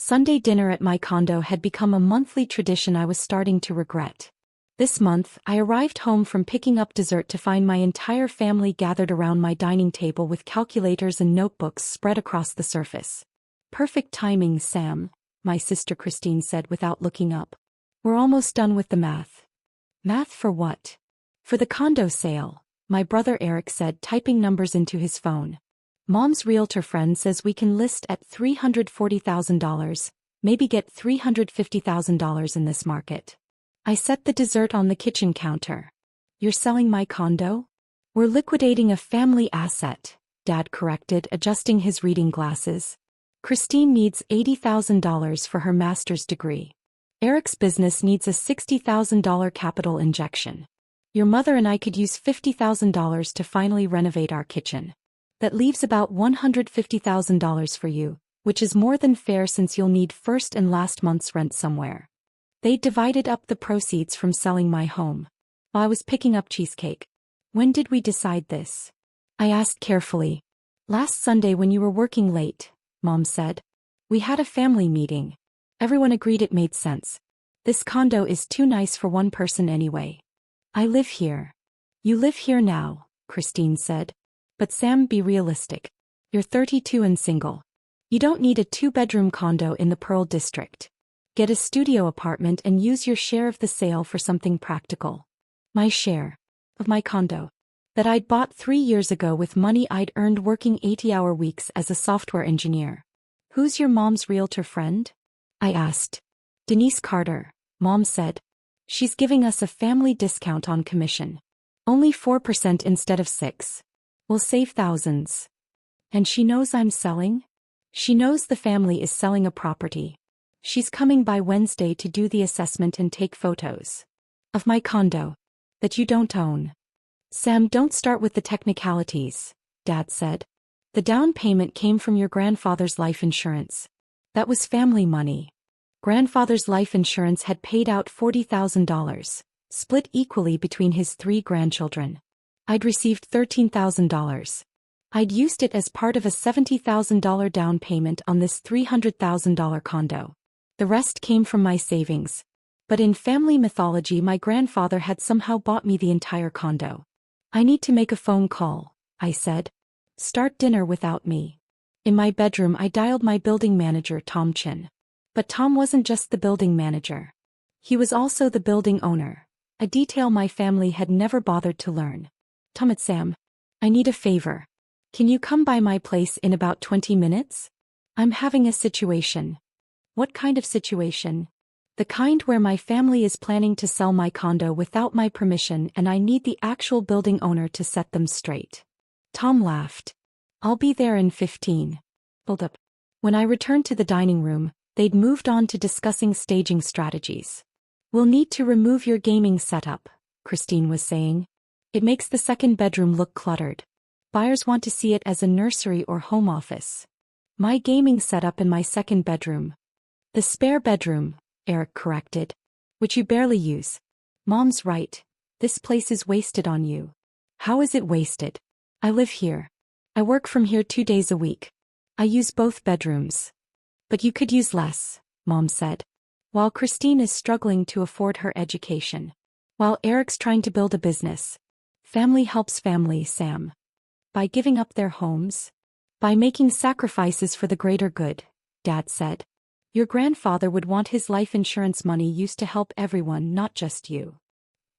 Sunday dinner at my condo had become a monthly tradition I was starting to regret. This month, I arrived home from picking up dessert to find my entire family gathered around my dining table with calculators and notebooks spread across the surface. "Perfect timing, Sam," my sister Christine said without looking up. "We're almost done with the math." "Math for what?" "For the condo sale," my brother Eric said, typing numbers into his phone. "Mom's realtor friend says we can list at $340,000, maybe get $350,000 in this market." I set the dessert on the kitchen counter. "You're selling my condo?" "We're liquidating a family asset," Dad corrected, adjusting his reading glasses. "Christine needs $80,000 for her master's degree. Eric's business needs a $60,000 capital injection. Your mother and I could use $50,000 to finally renovate our kitchen. That leaves about $150,000 for you, which is more than fair since you'll need first and last month's rent somewhere." They divided up the proceeds from selling my home. While I was picking up cheesecake. "When did we decide this?" I asked carefully. "Last Sunday when you were working late," Mom said. "We had a family meeting. Everyone agreed it made sense. This condo is too nice for one person anyway. I live here." "You live here now," Christine said. "But Sam, be realistic. You're 32 and single. You don't need a 2-bedroom condo in the Pearl District. Get a studio apartment and use your share of the sale for something practical." My share of my condo that I'd bought 3 years ago with money I'd earned working 80-hour weeks as a software engineer. "Who's your mom's realtor friend?" I asked. "Denise Carter," Mom said. "She's giving us a family discount on commission. Only 4% instead of 6%. We'll save thousands." "And she knows I'm selling?" "She knows the family is selling a property. She's coming by Wednesday to do the assessment and take photos of my condo that you don't own." "Sam, don't start with the technicalities," Dad said. "The down payment came from your grandfather's life insurance. That was family money. Grandfather's life insurance had paid out $40,000, split equally between his 3 grandchildren. I'd received $13,000. I'd used it as part of a $70,000 down payment on this $300,000 condo. The rest came from my savings. But in family mythology, my grandfather had somehow bought me the entire condo." "I need to make a phone call," I said. "Start dinner without me." In my bedroom, I dialed my building manager, Tom Chin. But Tom wasn't just the building manager. He was also the building owner, a detail my family had never bothered to learn. "Tom, it's Sam. I need a favor. Can you come by my place in about 20 minutes? I'm having a situation." "What kind of situation?" "The kind where my family is planning to sell my condo without my permission and I need the actual building owner to set them straight." Tom laughed. "I'll be there in 15. Hold up." When I returned to the dining room, they'd moved on to discussing staging strategies. "We'll need to remove your gaming setup," Christine was saying. "It makes the second bedroom look cluttered. Buyers want to see it as a nursery or home office." "My gaming setup in my second bedroom." "The spare bedroom," Eric corrected. "Which you barely use." "Mom's right. This place is wasted on you." "How is it wasted? I live here. I work from here 2 days a week. I use both bedrooms." "But you could use less," Mom said. "While Christine is struggling to afford her education. While Eric's trying to build a business. Family helps family, Sam. By giving up their homes. By making sacrifices for the greater good," Dad said. "Your grandfather would want his life insurance money used to help everyone, not just you."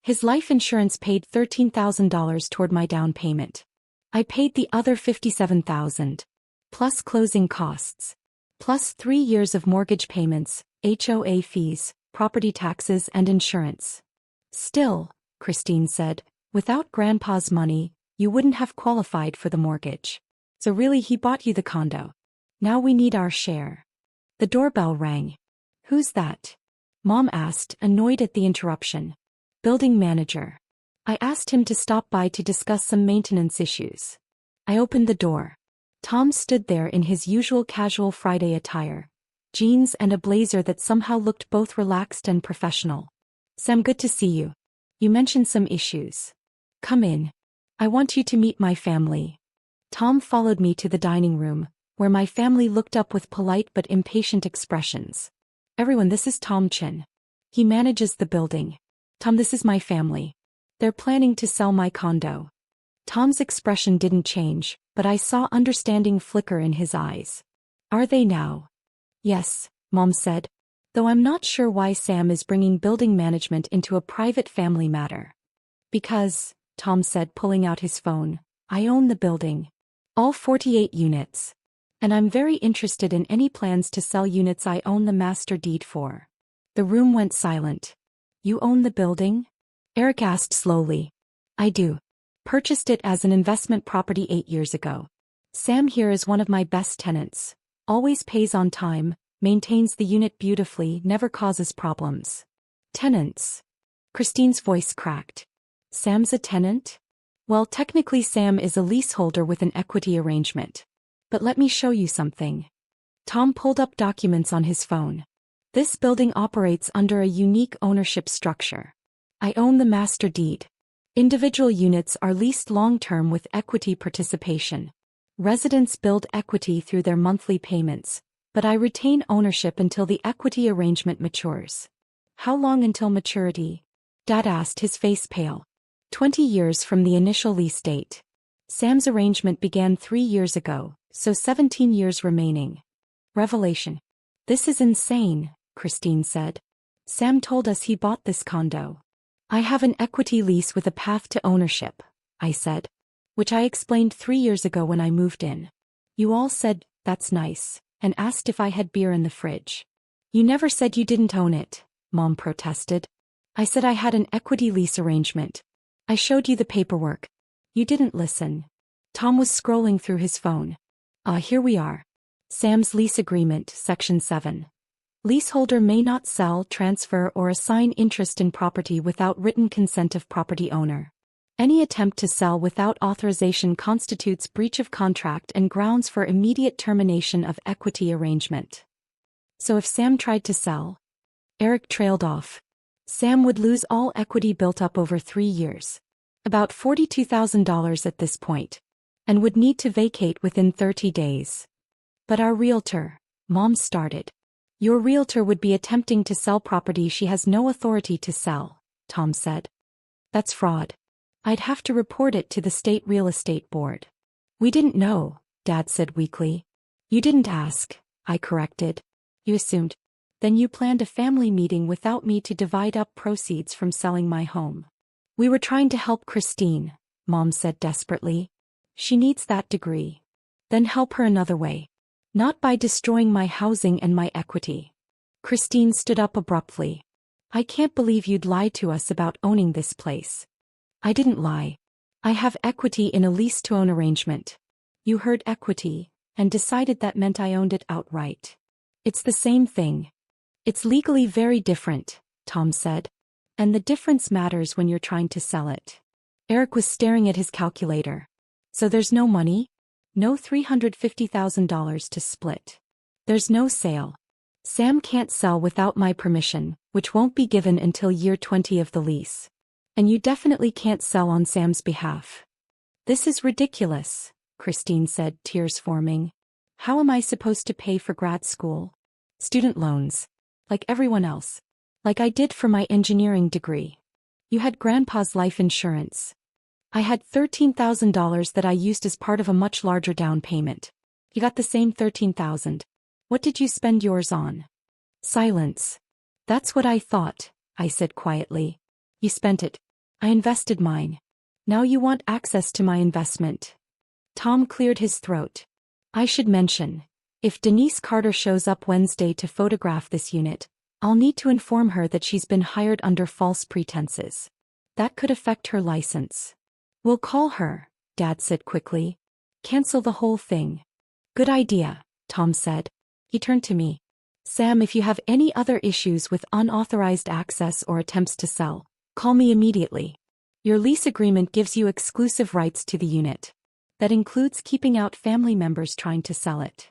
"His life insurance paid $13,000 toward my down payment. I paid the other $57,000. Plus closing costs. Plus 3 years of mortgage payments, HOA fees, property taxes and insurance." "Still," Christine said, "without Grandpa's money, you wouldn't have qualified for the mortgage. So really he bought you the condo. Now we need our share." The doorbell rang. "Who's that?" Mom asked, annoyed at the interruption. "Building manager." I asked him to stop by to discuss some maintenance issues. I opened the door. Tom stood there in his usual casual Friday attire, jeans and a blazer that somehow looked both relaxed and professional. "Sam, good to see you. You mentioned some issues. Come in. I want you to meet my family." Tom followed me to the dining room, where my family looked up with polite but impatient expressions. Everyone, this is Tom Chin. He manages the building. Tom, this is my family. They're planning to sell my condo. Tom's expression didn't change, but I saw understanding flicker in his eyes. Are they now? Yes, Mom said. Though I'm not sure why Sam is bringing building management into a private family matter. Because, Tom said, pulling out his phone, I own the building. All 48 units. And I'm very interested in any plans to sell units I own the master deed for. The room went silent. You own the building? Eric asked slowly. I do. Purchased it as an investment property 8 years ago. Sam here is one of my best tenants. Always pays on time, maintains the unit beautifully, never causes problems. Tenants. Christine's voice cracked. Sam's a tenant? Well, technically Sam is a leaseholder with an equity arrangement. But let me show you something. Tom pulled up documents on his phone. This building operates under a unique ownership structure. I own the master deed. Individual units are leased long-term with equity participation. Residents build equity through their monthly payments, but I retain ownership until the equity arrangement matures. How long until maturity? Dad asked, his face pale. 20 years from the initial lease date. Sam's arrangement began 3 years ago, so 17 years remaining. Revelation. This is insane, Christine said. Sam told us he bought this condo. I have an equity lease with a path to ownership, I said. Which I explained 3 years ago when I moved in. You all said, that's nice, and asked if I had beer in the fridge. You never said you didn't own it, Mom protested. I said I had an equity lease arrangement. I showed you the paperwork. You didn't listen. Tom was scrolling through his phone. Here we are. Sam's lease agreement, Section 7. Leaseholder may not sell, transfer, or assign interest in property without written consent of property owner. Any attempt to sell without authorization constitutes breach of contract and grounds for immediate termination of equity arrangement. So if Sam tried to sell? Eric trailed off. Sam would lose all equity built up over 3 years. About $42,000 at this point. And would need to vacate within 30 days. But our realtor, Mom started. Your realtor would be attempting to sell property she has no authority to sell, Tom said. That's fraud. I'd have to report it to the state real estate board. We didn't know, Dad said weakly. You didn't ask, I corrected. You assumed. Then you planned a family meeting without me to divide up proceeds from selling my home. We were trying to help Christine, Mom said desperately. She needs that degree. Then help her another way. Not by destroying my housing and my equity. Christine stood up abruptly. I can't believe you'd lied to us about owning this place. I didn't lie. I have equity in a lease-to-own arrangement. You heard equity, and decided that meant I owned it outright. It's the same thing. It's legally very different, Tom said. And the difference matters when you're trying to sell it. Eric was staring at his calculator. So there's no money? No $350,000 to split. There's no sale. Sam can't sell without my permission, which won't be given until year 20 of the lease. And you definitely can't sell on Sam's behalf. This is ridiculous, Christine said, tears forming. How am I supposed to pay for grad school? Student loans. Like everyone else. Like I did for my engineering degree. You had Grandpa's life insurance. I had $13,000 that I used as part of a much larger down payment. You got the same $13,000. What did you spend yours on? Silence. That's what I thought, I said quietly. You spent it. I invested mine. Now you want access to my investment. Tom cleared his throat. I should mention, if Denise Carter shows up Wednesday to photograph this unit, I'll need to inform her that she's been hired under false pretenses. That could affect her license. We'll call her, Dad said quickly. Cancel the whole thing. Good idea, Tom said. He turned to me. Sam, if you have any other issues with unauthorized access or attempts to sell, call me immediately. Your lease agreement gives you exclusive rights to the unit. That includes keeping out family members trying to sell it.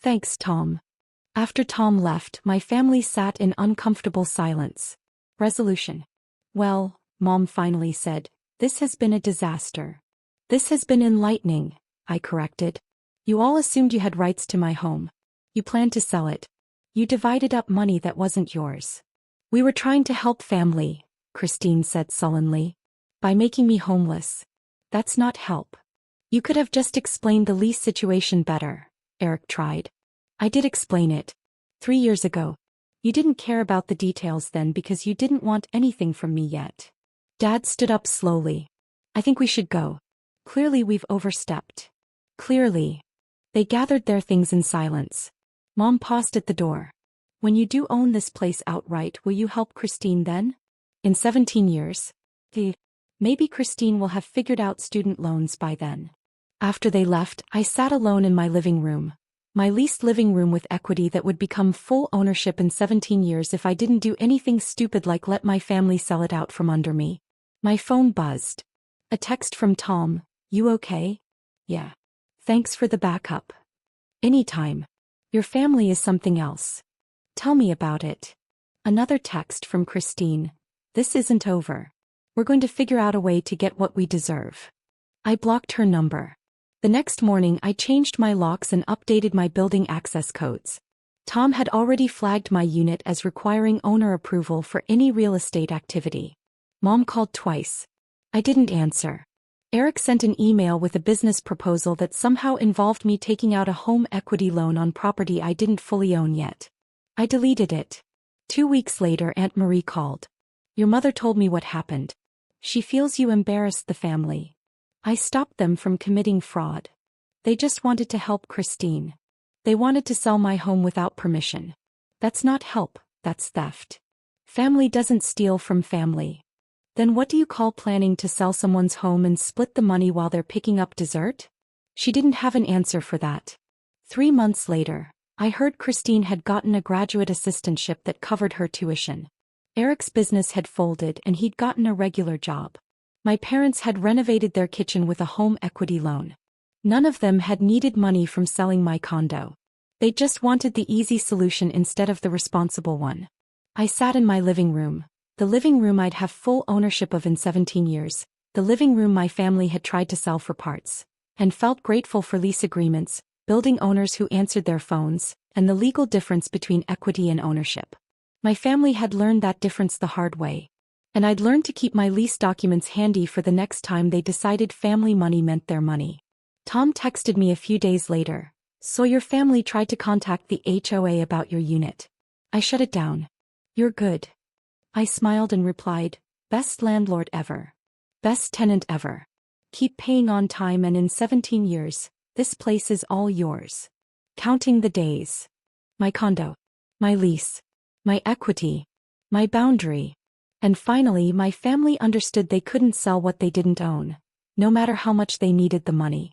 Thanks, Tom. After Tom left, my family sat in uncomfortable silence. Resolution. Well, Mom finally said, this has been a disaster. This has been enlightening, I corrected. You all assumed you had rights to my home. You planned to sell it. You divided up money that wasn't yours. We were trying to help family, Christine said sullenly. By making me homeless. That's not help. You could have just explained the lease situation better, Eric tried. I did explain it. 3 years ago. You didn't care about the details then because you didn't want anything from me yet. Dad stood up slowly. I think we should go. Clearly we've overstepped. Clearly. They gathered their things in silence. Mom paused at the door. When you do own this place outright, will you help Christine then? In 17 years? Maybe Christine will have figured out student loans by then. After they left, I sat alone in my living room. My leased living room with equity that would become full ownership in 17 years if I didn't do anything stupid like let my family sell it out from under me. My phone buzzed. A text from Tom. You okay? Yeah. Thanks for the backup. Anytime. Your family is something else. Tell me about it. Another text from Christine. This isn't over. We're going to figure out a way to get what we deserve. I blocked her number. The next morning I changed my locks and updated my building access codes. Tom had already flagged my unit as requiring owner approval for any real estate activity. Mom called twice. I didn't answer. Eric sent an email with a business proposal that somehow involved me taking out a home equity loan on property I didn't fully own yet. I deleted it. 2 weeks later Aunt Marie called. Your mother told me what happened. She feels you embarrassed the family. I stopped them from committing fraud. They just wanted to help Christine. They wanted to sell my home without permission. That's not help, that's theft. Family doesn't steal from family. Then what do you call planning to sell someone's home and split the money while they're picking up dessert? She didn't have an answer for that. 3 months later, I heard Christine had gotten a graduate assistantship that covered her tuition. Eric's business had folded and he'd gotten a regular job. My parents had renovated their kitchen with a home equity loan. None of them had needed money from selling my condo. They just wanted the easy solution instead of the responsible one. I sat in my living room, the living room I'd have full ownership of in 17 years, the living room my family had tried to sell for parts, and felt grateful for lease agreements, building owners who answered their phones, and the legal difference between equity and ownership. My family had learned that difference the hard way. And I'd learned to keep my lease documents handy for the next time they decided family money meant their money. Tom texted me a few days later. So your family tried to contact the HOA about your unit. I shut it down. You're good. I smiled and replied, best landlord ever. Best tenant ever. Keep paying on time and in 17 years, this place is all yours. Counting the days. My condo. My lease. My equity. My boundary. And finally my family understood they couldn't sell what they didn't own, no matter how much they needed the money.